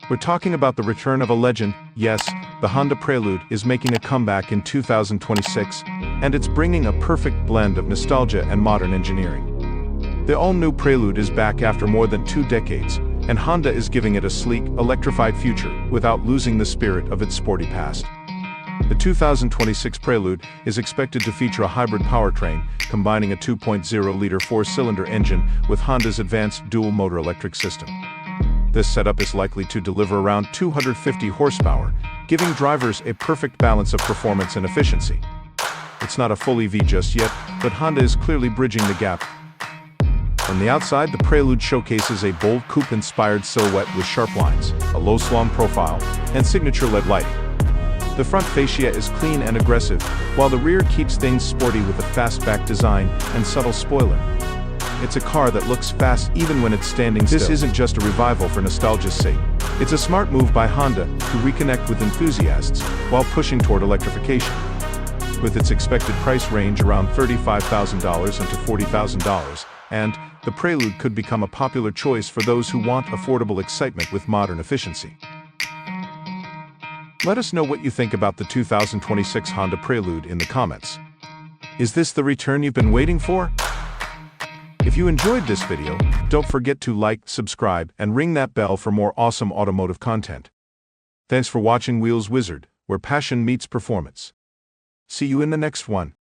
We're talking about the return of a legend. Yes, the Honda Prelude is making a comeback in 2026, and it's bringing a perfect blend of nostalgia and modern engineering. The all-new Prelude is back after more than 2 decades, and Honda is giving it a sleek, electrified future without losing the spirit of its sporty past. The 2026 Prelude is expected to feature a hybrid powertrain, combining a 2.0-liter 4-cylinder engine with Honda's advanced dual-motor electric system. This setup is likely to deliver around 250 horsepower, giving drivers a perfect balance of performance and efficiency. It's not a full EV just yet, but Honda is clearly bridging the gap. On the outside, the Prelude showcases a bold coupe-inspired silhouette with sharp lines, a low-slalom profile, and signature LED lighting. The front fascia is clean and aggressive, while the rear keeps things sporty with a fastback design and subtle spoiler. It's a car that looks fast even when it's standing still. This isn't just a revival for nostalgia's sake. It's a smart move by Honda to reconnect with enthusiasts while pushing toward electrification. With its expected price range around $35,000 to $40,000, and the Prelude could become a popular choice for those who want affordable excitement with modern efficiency. Let us know what you think about the 2026 Honda Prelude in the comments. Is this the return you've been waiting for? If you enjoyed this video, don't forget to like, subscribe, and ring that bell for more awesome automotive content. Thanks for watching Wheels Wizard, where passion meets performance. See you in the next one.